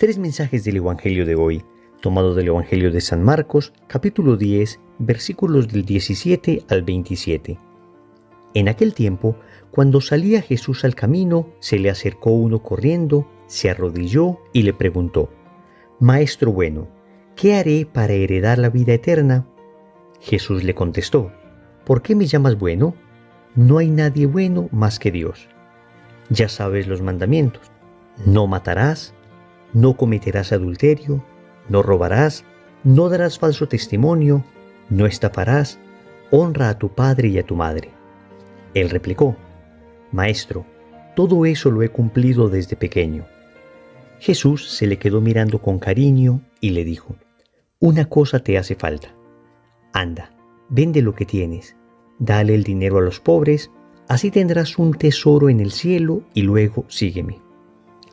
Tres mensajes del Evangelio de hoy, tomado del Evangelio de San Marcos, capítulo 10, versículos del 17 al 27. En aquel tiempo, cuando salía Jesús al camino, se le acercó uno corriendo, se arrodilló y le preguntó: «Maestro bueno, ¿qué haré para heredar la vida eterna?» Jesús le contestó: «¿Por qué me llamas bueno? No hay nadie bueno más que Dios. Ya sabes los mandamientos: no matarás, no cometerás adulterio, no robarás, no darás falso testimonio, no estafarás, honra a tu padre y a tu madre». Él replicó: «Maestro, todo eso lo he cumplido desde pequeño». Jesús se le quedó mirando con cariño y le dijo: «Una cosa te hace falta. Anda, vende lo que tienes, dale el dinero a los pobres, así tendrás un tesoro en el cielo y luego sígueme».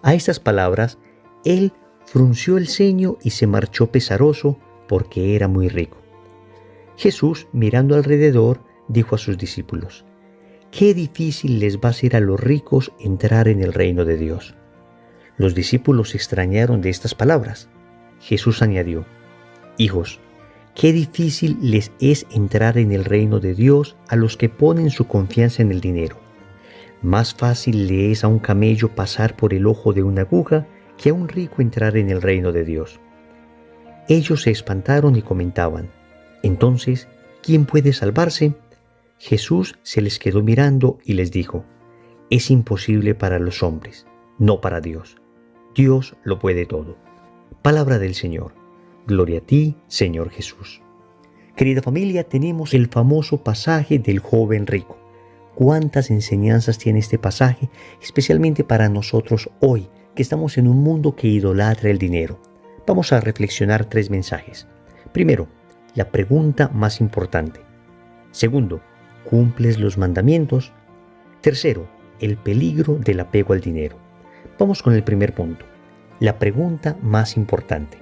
A estas palabras, él frunció el ceño y se marchó pesaroso porque era muy rico. Jesús, mirando alrededor, dijo a sus discípulos: «Qué difícil les va a ser a los ricos entrar en el reino de Dios». Los discípulos se extrañaron de estas palabras. Jesús añadió: «Hijos, qué difícil les es entrar en el reino de Dios a los que ponen su confianza en el dinero. Más fácil le es a un camello pasar por el ojo de una aguja que a un rico entrar en el reino de Dios». Ellos se espantaron y comentaban: «Entonces, ¿quién puede salvarse?». Jesús se les quedó mirando y les dijo: «Es imposible para los hombres, no para Dios. Dios lo puede todo». Palabra del Señor. Gloria a ti, Señor Jesús. Querida familia, tenemos el famoso pasaje del joven rico. ¿Cuántas enseñanzas tiene este pasaje, especialmente para nosotros hoy, que estamos en un mundo que idolatra el dinero? Vamos a reflexionar tres mensajes. Primero, la pregunta más importante. Segundo, ¿cumples los mandamientos? Tercero, el peligro del apego al dinero. Vamos con el primer punto, la pregunta más importante.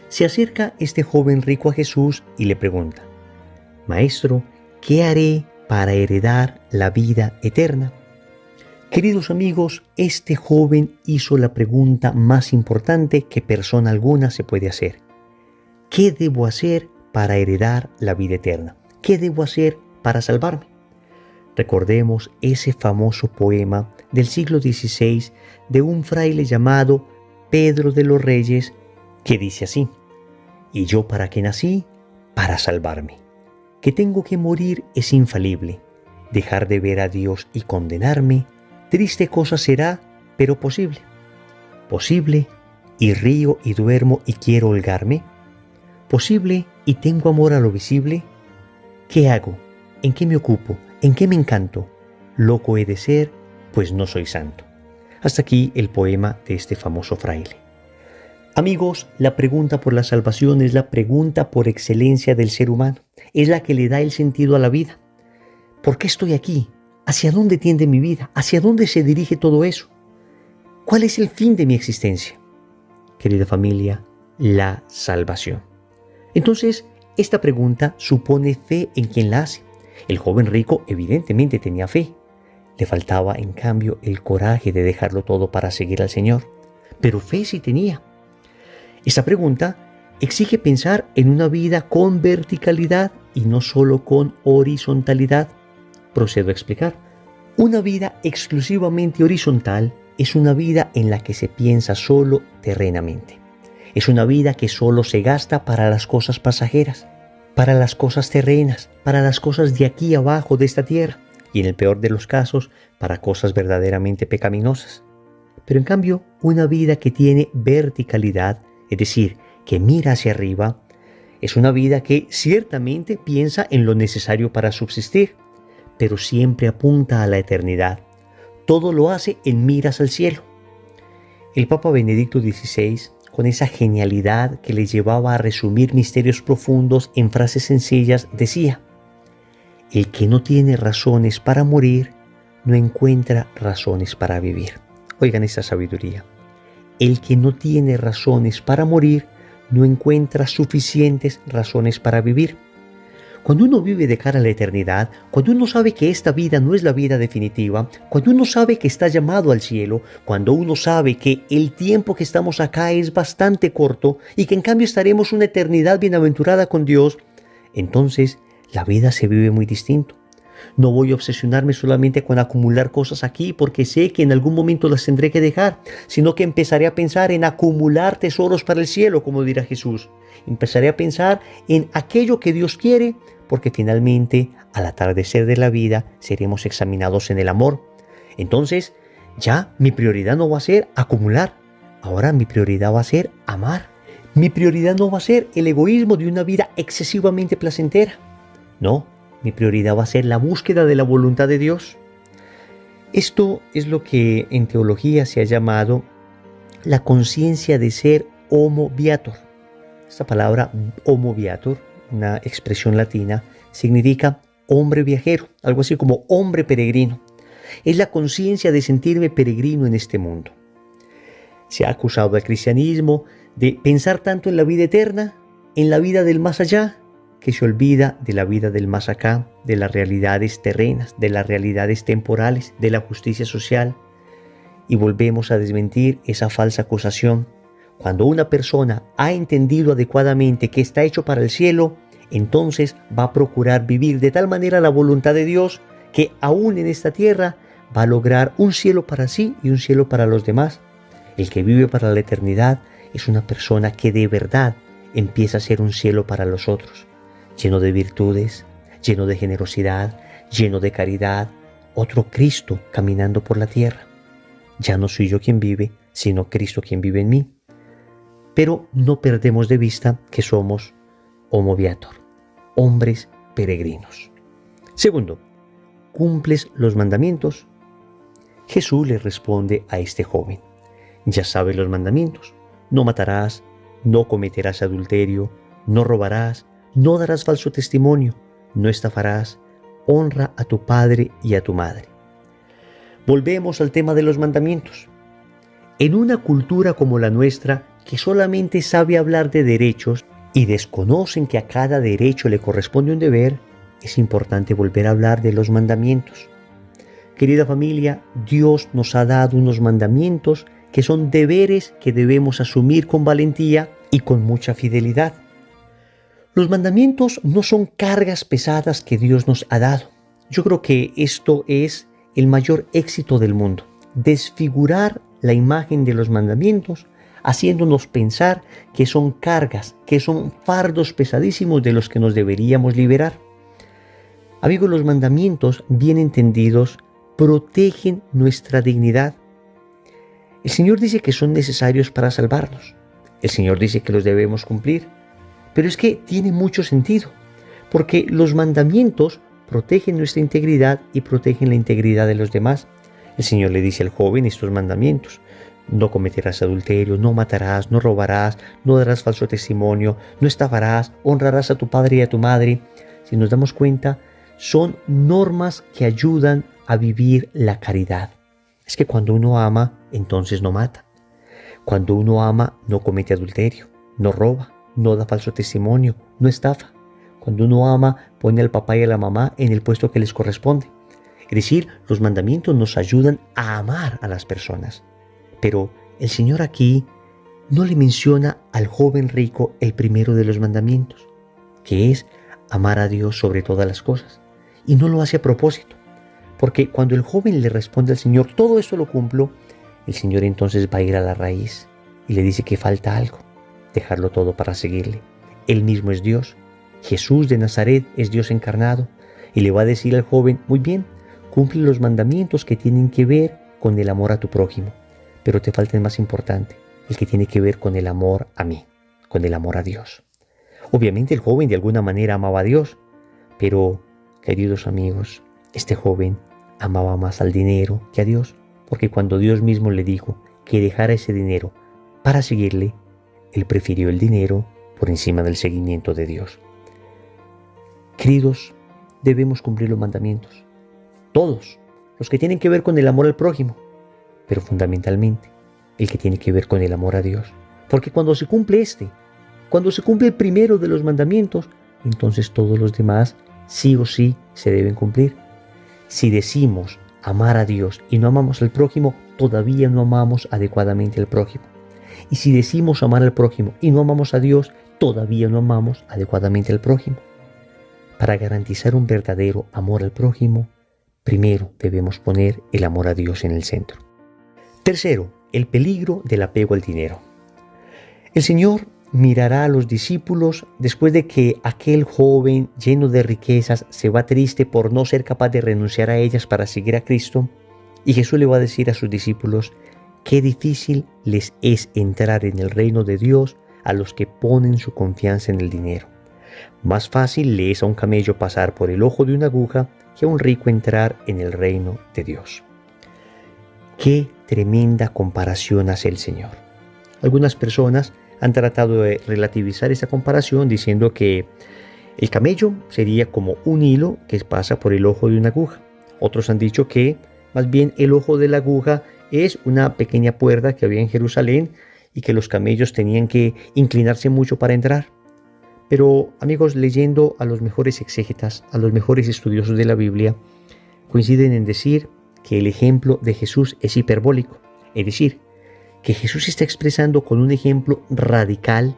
Se acerca este joven rico a Jesús y le pregunta: «Maestro, ¿qué haré para heredar la vida eterna?». Queridos amigos, este joven hizo la pregunta más importante que persona alguna se puede hacer. ¿Qué debo hacer para heredar la vida eterna? ¿Qué debo hacer para salvarme? Recordemos ese famoso poema del siglo XVI de un fraile llamado Pedro de los Reyes, que dice así: «¿Y yo para qué nací? Para salvarme. Que tengo que morir es infalible. Dejar de ver a Dios y condenarme, triste cosa será, pero posible. Posible, y río y duermo y quiero holgarme. Posible, y tengo amor a lo visible. ¿Qué hago? ¿En qué me ocupo? ¿En qué me encanto? Loco he de ser, pues no soy santo». Hasta aquí el poema de este famoso fraile. Amigos, la pregunta por la salvación es la pregunta por excelencia del ser humano. Es la que le da el sentido a la vida. ¿Por qué estoy aquí? ¿Hacia dónde tiende mi vida? ¿Hacia dónde se dirige todo eso? ¿Cuál es el fin de mi existencia? Querida familia, la salvación. Entonces, esta pregunta supone fe en quien la hace. El joven rico evidentemente tenía fe. Le faltaba, en cambio, el coraje de dejarlo todo para seguir al Señor. Pero fe sí tenía. Esta pregunta exige pensar en una vida con verticalidad y no solo con horizontalidad. Procedo a explicar. Una vida exclusivamente horizontal es una vida en la que se piensa solo terrenamente. Es una vida que solo se gasta para las cosas pasajeras, para las cosas terrenas, para las cosas de aquí abajo de esta tierra, y en el peor de los casos, para cosas verdaderamente pecaminosas. Pero en cambio, una vida que tiene verticalidad, es decir, que mira hacia arriba, es una vida que ciertamente piensa en lo necesario para subsistir, pero siempre apunta a la eternidad. Todo lo hace en miras al cielo. El Papa Benedicto XVI, con esa genialidad que le llevaba a resumir misterios profundos en frases sencillas, decía: «El que no tiene razones para morir, no encuentra razones para vivir». Oigan esta sabiduría. El que no tiene razones para morir, no encuentra suficientes razones para vivir. Cuando uno vive de cara a la eternidad, cuando uno sabe que esta vida no es la vida definitiva, cuando uno sabe que está llamado al cielo, cuando uno sabe que el tiempo que estamos acá es bastante corto y que en cambio estaremos una eternidad bienaventurada con Dios, entonces la vida se vive muy distinto. No voy a obsesionarme solamente con acumular cosas aquí porque sé que en algún momento las tendré que dejar, sino que empezaré a pensar en acumular tesoros para el cielo, como dirá Jesús. Empezaré a pensar en aquello que Dios quiere, porque finalmente, al atardecer de la vida, seremos examinados en el amor. Entonces, ya mi prioridad no va a ser acumular, ahora mi prioridad va a ser amar. Mi prioridad no va a ser el egoísmo de una vida excesivamente placentera. No, mi prioridad va a ser la búsqueda de la voluntad de Dios. Esto es lo que en teología se ha llamado la conciencia de ser homo viator. Esta palabra homo viator, una expresión latina, significa hombre viajero, algo así como hombre peregrino. Es la conciencia de sentirme peregrino en este mundo. Se ha acusado al cristianismo de pensar tanto en la vida eterna, en la vida del más allá, que se olvida de la vida del más acá, de las realidades terrenas, de las realidades temporales, de la justicia social. Y volvemos a desmentir esa falsa acusación. Cuando una persona ha entendido adecuadamente que está hecho para el cielo, entonces va a procurar vivir de tal manera la voluntad de Dios que aún en esta tierra va a lograr un cielo para sí y un cielo para los demás. El que vive para la eternidad es una persona que de verdad empieza a ser un cielo para los otros, lleno de virtudes, lleno de generosidad, lleno de caridad, otro Cristo caminando por la tierra. Ya no soy yo quien vive, sino Cristo quien vive en mí. Pero no perdemos de vista que somos homo viator, hombres peregrinos. Segundo, ¿cumples los mandamientos? Jesús le responde a este joven: ya sabes los mandamientos: no matarás, no cometerás adulterio, no robarás, no darás falso testimonio, no estafarás, honra a tu padre y a tu madre. Volvemos al tema de los mandamientos. En una cultura como la nuestra, que solamente sabe hablar de derechos y desconocen que a cada derecho le corresponde un deber, es importante volver a hablar de los mandamientos. Querida familia, Dios nos ha dado unos mandamientos que son deberes que debemos asumir con valentía y con mucha fidelidad. Los mandamientos no son cargas pesadas que Dios nos ha dado. Yo creo que esto es el mayor éxito del mundo: desfigurar la imagen de los mandamientos, haciéndonos pensar que son cargas, que son fardos pesadísimos de los que nos deberíamos liberar. Amigos, los mandamientos, bien entendidos, protegen nuestra dignidad. El Señor dice que son necesarios para salvarnos. El Señor dice que los debemos cumplir. Pero es que tiene mucho sentido, porque los mandamientos protegen nuestra integridad y protegen la integridad de los demás. El Señor le dice al joven estos mandamientos: no cometerás adulterio, no matarás, no robarás, no darás falso testimonio, no estafarás, honrarás a tu padre y a tu madre. Si nos damos cuenta, son normas que ayudan a vivir la caridad. Es que cuando uno ama, entonces no mata. Cuando uno ama, no comete adulterio, no roba, no da falso testimonio, no estafa. Cuando uno ama, pone al papá y a la mamá en el puesto que les corresponde. Es decir, los mandamientos nos ayudan a amar a las personas. Pero el Señor aquí no le menciona al joven rico el primero de los mandamientos, que es amar a Dios sobre todas las cosas. Y no lo hace a propósito, porque cuando el joven le responde al Señor: todo esto lo cumplo, el Señor entonces va a ir a la raíz y le dice que falta algo: dejarlo todo para seguirle. Él mismo es Dios. Jesús de Nazaret es Dios encarnado, y le va a decir al joven: muy bien, cumple los mandamientos que tienen que ver con el amor a tu prójimo, pero te falta el más importante, el que tiene que ver con el amor a mí, con el amor a Dios. Obviamente el joven de alguna manera amaba a Dios, pero, queridos amigos, este joven amaba más al dinero que a Dios, porque cuando Dios mismo le dijo que dejara ese dinero para seguirle, él prefirió el dinero por encima del seguimiento de Dios. Queridos, debemos cumplir los mandamientos, todos, los que tienen que ver con el amor al prójimo, pero fundamentalmente el que tiene que ver con el amor a Dios. Porque cuando se cumple cuando se cumple el primero de los mandamientos, entonces todos los demás sí o sí se deben cumplir. Si decimos amar a Dios y no amamos al prójimo, todavía no amamos adecuadamente al prójimo. Y si decimos amar al prójimo y no amamos a Dios, todavía no amamos adecuadamente al prójimo. Para garantizar un verdadero amor al prójimo, primero debemos poner el amor a Dios en el centro. Tercero, el peligro del apego al dinero. El Señor mirará a los discípulos después de que aquel joven lleno de riquezas se va triste por no ser capaz de renunciar a ellas para seguir a Cristo, y Jesús le va a decir a sus discípulos: qué difícil les es entrar en el reino de Dios a los que ponen su confianza en el dinero. Más fácil le es a un camello pasar por el ojo de una aguja que a un rico entrar en el reino de Dios. Qué tremenda comparación hace el Señor. Algunas personas han tratado de relativizar esta comparación diciendo que el camello sería como un hilo que pasa por el ojo de una aguja. Otros han dicho que más bien el ojo de la aguja es una pequeña puerta que había en Jerusalén y que los camellos tenían que inclinarse mucho para entrar. Pero amigos, leyendo a los mejores exégetas, a los mejores estudiosos de la Biblia, coinciden en decir que el ejemplo de Jesús es hiperbólico, es decir, que Jesús está expresando con un ejemplo radical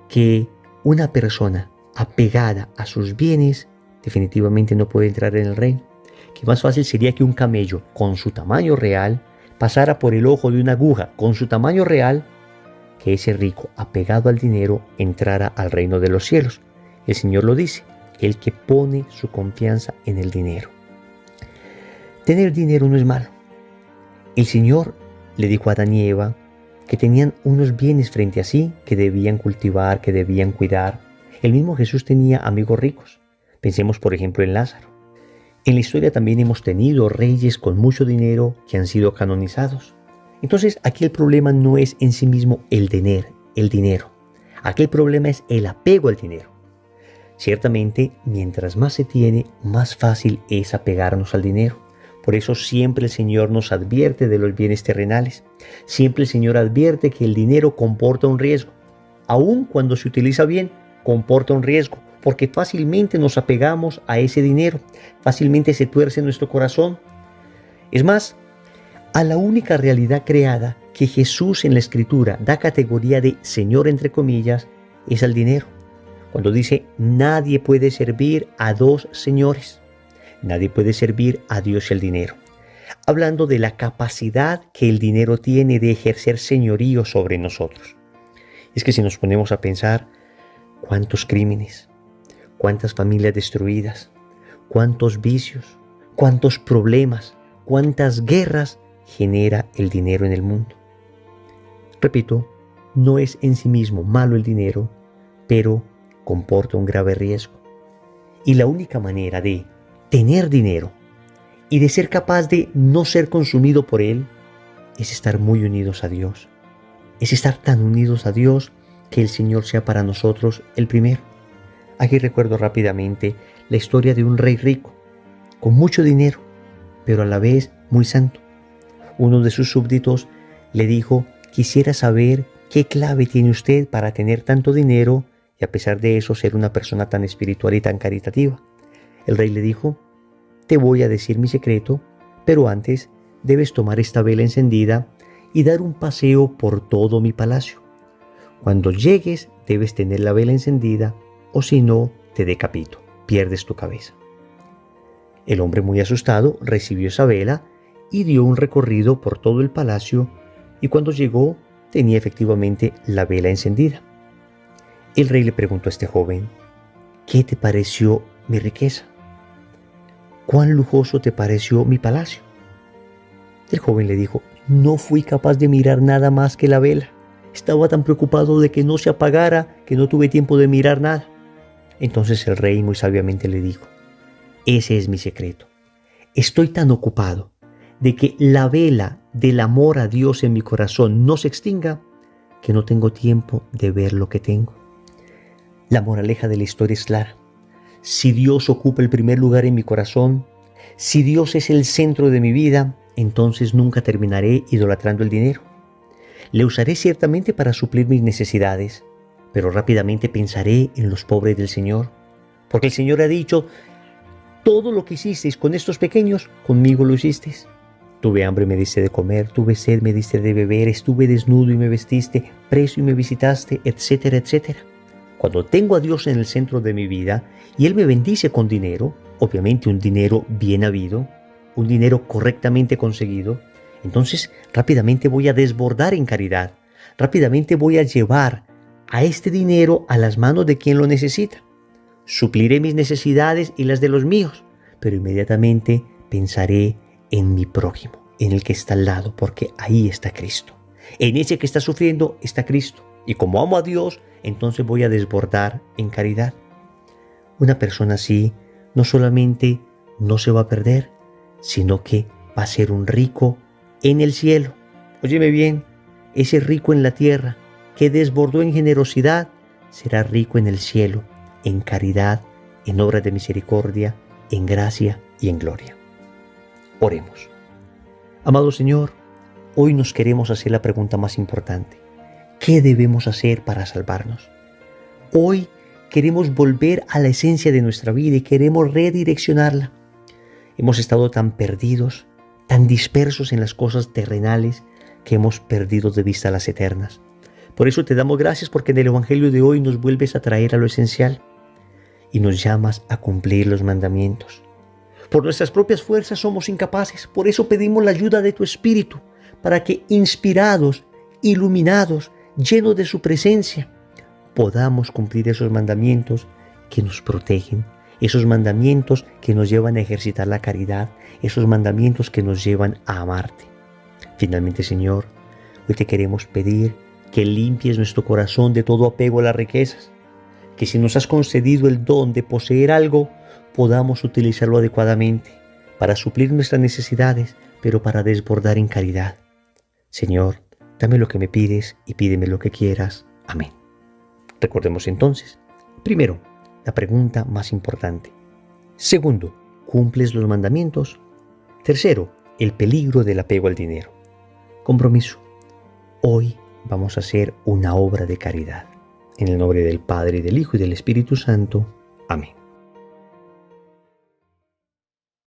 que una persona apegada a sus bienes definitivamente no puede entrar en el reino. Que más fácil sería que un camello con su tamaño real pasara por el ojo de una aguja con su tamaño real, que ese rico apegado al dinero entrara al reino de los cielos. El Señor lo dice: el que pone su confianza en el dinero. Tener dinero no es malo. El Señor le dijo a Adán y Eva que tenían unos bienes frente a sí que debían cultivar, que debían cuidar. El mismo Jesús tenía amigos ricos. Pensemos por ejemplo en Lázaro. En la historia también hemos tenido reyes con mucho dinero que han sido canonizados. Entonces aquí el problema no es en sí mismo el dinero. Aquí el problema es el apego al dinero. Ciertamente, mientras más se tiene, más fácil es apegarnos al dinero. Por eso siempre el Señor nos advierte de los bienes terrenales. Siempre el Señor advierte que el dinero comporta un riesgo. Aun cuando se utiliza bien, comporta un riesgo, porque fácilmente nos apegamos a ese dinero, fácilmente se tuerce nuestro corazón. Es más, a la única realidad creada que Jesús en la Escritura da categoría de Señor entre comillas, es al dinero. Cuando dice: nadie puede servir a dos señores. Nadie puede servir a Dios y al dinero. Hablando de la capacidad que el dinero tiene de ejercer señorío sobre nosotros. Es que si nos ponemos a pensar, cuántos crímenes, cuántas familias destruidas, cuántos vicios, cuántos problemas, cuántas guerras genera el dinero en el mundo. Repito, no es en sí mismo malo el dinero, pero comporta un grave riesgo. Y la única manera de tener dinero y de ser capaz de no ser consumido por él es estar muy unidos a Dios. Es estar tan unidos a Dios que el Señor sea para nosotros el primero. Aquí recuerdo rápidamente la historia de un rey rico, con mucho dinero, pero a la vez muy santo. Uno de sus súbditos le dijo: quisiera saber qué clave tiene usted para tener tanto dinero y a pesar de eso ser una persona tan espiritual y tan caritativa. El rey le dijo: te voy a decir mi secreto, pero antes debes tomar esta vela encendida y dar un paseo por todo mi palacio. Cuando llegues debes tener la vela encendida o si no te decapito, pierdes tu cabeza. El hombre, muy asustado, recibió esa vela y dio un recorrido por todo el palacio y cuando llegó tenía efectivamente la vela encendida. El rey le preguntó a este joven: ¿qué te pareció mi riqueza? ¿Cuán lujoso te pareció mi palacio? El joven le dijo: no fui capaz de mirar nada más que la vela. Estaba tan preocupado de que no se apagara que no tuve tiempo de mirar nada. Entonces el rey muy sabiamente le dijo: ese es mi secreto. Estoy tan ocupado de que la vela del amor a Dios en mi corazón no se extinga que no tengo tiempo de ver lo que tengo. La moraleja de la historia es clara. Si Dios ocupa el primer lugar en mi corazón, si Dios es el centro de mi vida, entonces nunca terminaré idolatrando el dinero. Le usaré ciertamente para suplir mis necesidades, pero rápidamente pensaré en los pobres del Señor, porque el Señor ha dicho: todo lo que hicisteis con estos pequeños, conmigo lo hicisteis. Tuve hambre y me diste de comer, tuve sed, me diste de beber, estuve desnudo y me vestiste, preso y me visitaste, etcétera, etcétera. Cuando tengo a Dios en el centro de mi vida y Él me bendice con dinero, obviamente un dinero bien habido, un dinero correctamente conseguido, entonces rápidamente voy a desbordar en caridad, rápidamente voy a llevar a este dinero a las manos de quien lo necesita. Supliré mis necesidades y las de los míos, pero inmediatamente pensaré en mi prójimo, en el que está al lado, porque ahí está Cristo. En ese que está sufriendo está Cristo. Y como amo a Dios, entonces voy a desbordar en caridad. Una persona así no solamente no se va a perder, sino que va a ser un rico en el cielo. Óyeme bien, ese rico en la tierra que desbordó en generosidad, será rico en el cielo, en caridad, en obras de misericordia, en gracia y en gloria. Oremos. Amado Señor, hoy nos queremos hacer la pregunta más importante. ¿Qué debemos hacer para salvarnos? Hoy queremos volver a la esencia de nuestra vida y queremos redireccionarla. Hemos estado tan perdidos, tan dispersos en las cosas terrenales, que hemos perdido de vista las eternas. Por eso te damos gracias porque en el Evangelio de hoy nos vuelves a traer a lo esencial y nos llamas a cumplir los mandamientos. Por nuestras propias fuerzas somos incapaces, por eso pedimos la ayuda de tu Espíritu, para que inspirados, iluminados, llenos de su presencia, podamos cumplir esos mandamientos que nos protegen, esos mandamientos que nos llevan a ejercitar la caridad, esos mandamientos que nos llevan a amarte. Finalmente, Señor, hoy te queremos pedir que limpies nuestro corazón de todo apego a las riquezas, que si nos has concedido el don de poseer algo, podamos utilizarlo adecuadamente para suplir nuestras necesidades, pero para desbordar en caridad. Señor, dame lo que me pides y pídeme lo que quieras. Amén. Recordemos entonces, primero, la pregunta más importante. Segundo, ¿cumples los mandamientos? Tercero, el peligro del apego al dinero. Compromiso. Hoy vamos a hacer una obra de caridad. En el nombre del Padre, del Hijo y del Espíritu Santo. Amén.